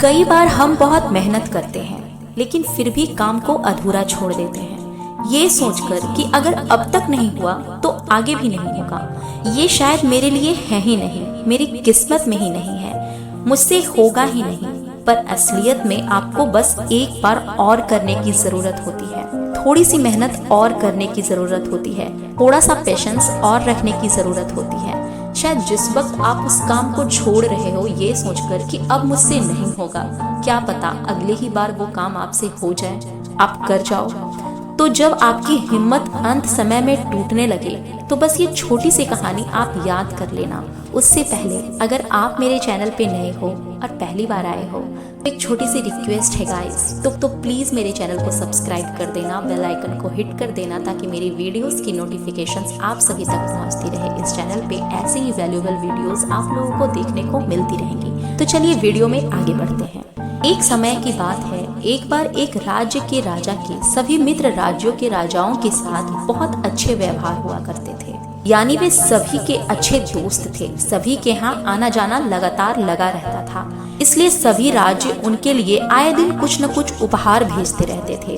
कई बार हम बहुत मेहनत करते हैं लेकिन फिर भी काम को अधूरा छोड़ देते हैं, ये सोचकर कि अगर अब तक नहीं हुआ तो आगे भी नहीं होगा। ये शायद मेरे लिए है ही नहीं, मेरी किस्मत में ही नहीं है, मुझसे होगा ही नहीं। पर असलियत में आपको बस एक बार और करने की जरूरत होती है, थोड़ी सी मेहनत और करने की जरूरत होती है, थोड़ा सा पेशेंस और रखने की जरूरत होती है। शायद जिस वक्त आप उस काम को छोड़ रहे हो ये सोचकर कि अब मुझसे नहीं होगा, क्या पता अगले ही बार वो काम आपसे हो जाए, आप कर जाओ। तो जब आपकी हिम्मत अंत समय में टूटने लगे तो बस ये छोटी सी कहानी आप याद कर लेना। उससे पहले अगर आप मेरे चैनल पे नए हो और पहली बार आए हो तो एक छोटी सी रिक्वेस्ट है गाइस, तो प्लीज मेरे चैनल को सब्सक्राइब कर देना, बेल आइकन को हिट कर देना ताकि मेरी वीडियोस की नोटिफिकेशंस आप सभी तक पहुंचती रहे। इस चैनल पे ऐसे ही वैल्यूएबल वीडियोस आप लोगों को देखने को मिलती रहेंगी। तो चलिए वीडियो में आगे बढ़ते हैं। एक समय की बात है, एक बार एक राज्य के राजा के सभी मित्र राज्यों के राजाओं के साथ बहुत अच्छे व्यवहार हुआ करते थे, यानी वे सभी के अच्छे दोस्त थे। सभी के यहाँ आना जाना लगातार लगा रहता था, इसलिए सभी राज्य उनके लिए आए दिन कुछ न कुछ उपहार भेजते रहते थे।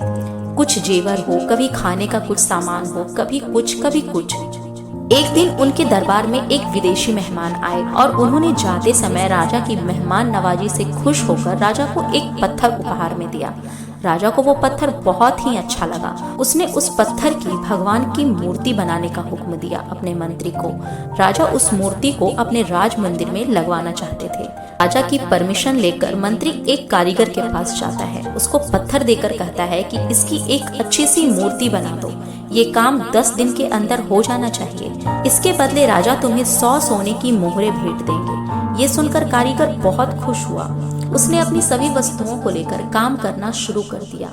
कुछ जेवर हो, कभी खाने का कुछ सामान हो, कभी कुछ कभी कुछ। एक दिन उनके दरबार में एक विदेशी मेहमान आए और उन्होंने जाते समय राजा की मेहमान नवाजी से खुश होकर राजा को एक पत्थर उपहार में दिया। राजा को वो पत्थर बहुत ही अच्छा लगा। उसने उस पत्थर की भगवान की मूर्ति बनाने का हुक्म दिया अपने मंत्री को। राजा उस मूर्ति को अपने राज मंदिर में लगवाना चाहते थे। राजा की परमिशन लेकर मंत्री एक कारीगर के पास जाता है, उसको पत्थर देकर कहता है कि इसकी एक अच्छी सी मूर्ति बना दो, ये काम 10 दिन के अंदर हो जाना चाहिए। इसके बदले राजा तुम्हें 100 सोने की मोहरें भेंट देंगे। ये सुनकर कारीगर बहुत खुश हुआ। उसने अपनी सभी वस्तुओं को लेकर काम करना शुरू कर दिया।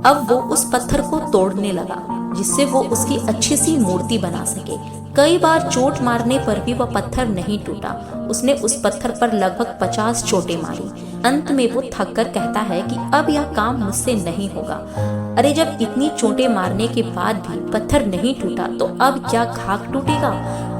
अब वो उस पत्थर को तोड़ने लगा जिससे वो उसकी अच्छी सी मूर्ति बना सके। कई बार चोट मारने पर भी वह पत्थर नहीं टूटा। उसने उस पत्थर पर लगभग 50 चोटें मारी। अंत में वो थक कर कहता है कि अब यह काम मुझसे नहीं होगा। अरे जब इतनी चोटें मारने के बाद भी पत्थर नहीं टूटा तो अब क्या खाक टूटेगा।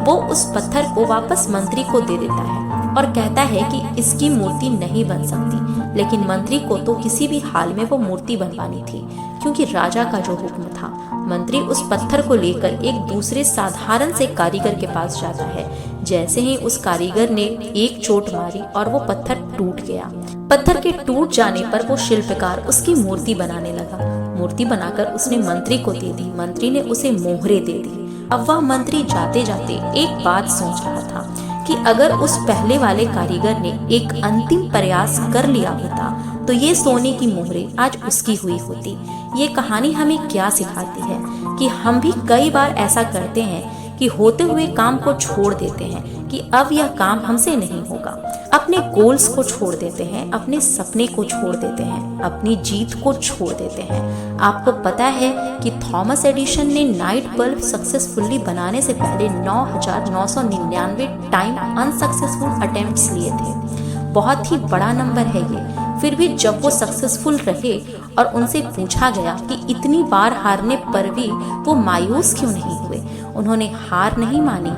वो उस पत्थर को वापस मंत्री को दे देता है और कहता है कि इसकी मूर्ति नहीं बन सकती। लेकिन मंत्री को तो किसी भी हाल में वो मूर्ति बनवानी थी, क्योंकि राजा का जो हुक्म था। मंत्री उस पत्थर को लेकर एक दूसरे साधारण से कारीगर के पास जाता है। जैसे ही उस कारीगर ने एक चोट मारी और वो पत्थर टूट गया। पत्थर के टूट जाने पर वो शिल्पकार उसकी मूर्ति बनाने लगा। मूर्ति बनाकर उसने मंत्री को दे दी। मंत्री ने उसे मोहरें दे दी। अब वह मंत्री जाते जाते एक बात सोच रहा था कि अगर उस पहले वाले कारीगर ने एक अंतिम प्रयास कर लिया होता तो ये सोने की मोहरें आज उसकी हुई होती। ये कहानी हमें क्या सिखाती है कि हम भी कई बार ऐसा करते हैं कि होते हुए काम को छोड़ देते हैं कि अब यह काम हमसे नहीं होगा। अपने गोल्स को छोड़ देते हैं, अपने सपने को छोड़ देते हैं, अपनी जीत को छोड़ देते हैं। आपको पता है कि थॉमस एडिसन ने नाइट बल्ब सक्सेसफुली बनाने से पहले 9,999 टाइम अनसक्सेसफुल अटेम्प्ट्स लिए थे। बहुत ही बड़ा नंबर है ये। फिर भी जब वो सक्सेसफुल रहे और उनसे पूछा गया कि इतनी बार हारने पर भी वो मायूस क्यों नहीं हुए, उन्होंने हार नहीं मानी।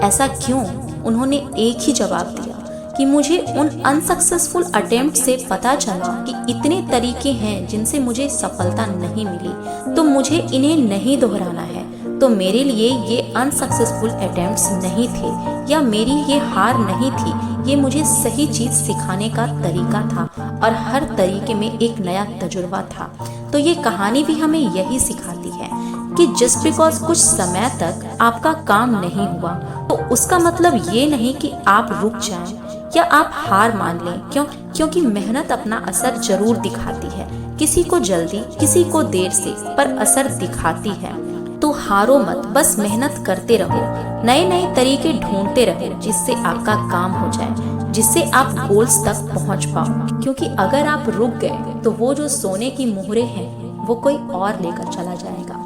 ऐसा क्यों? उन्होंने एक ही जवाब दिया कि मुझे उन अनसक्सेसफुल अटेम्प्ट से पता चला कि इतने तरीके हैं जिनसे मुझे सफलता नहीं मिली, तो मुझे इन्हें नहीं दोहराना है। तो मेरे लिए ये अनसक्सेसफुल अटेम्प्ट्स नहीं थे या मेरी ये हार नहीं थी, ये मुझे सही चीज सिखाने का तरीका था और हर तरीके में एक नया तजुर्बा था। तो ये कहानी भी हमें यही सिखाती है कि जस्ट बिकॉज कुछ समय तक आपका काम नहीं हुआ तो उसका मतलब ये नहीं कि आप रुक जाएं या आप हार मान लें। क्योंकि मेहनत अपना असर जरूर दिखाती है, किसी को जल्दी किसी को देर से, पर असर दिखाती है। तो हारो मत, बस मेहनत करते रहो, नए नए तरीके ढूंढते रहो जिससे आपका काम हो जाए, जिससे आप गोल्स तक पहुंच पाओ। क्योंकि अगर आप रुक गए तो वो जो सोने की मोहरें हैं वो कोई और लेकर चला जाएगा।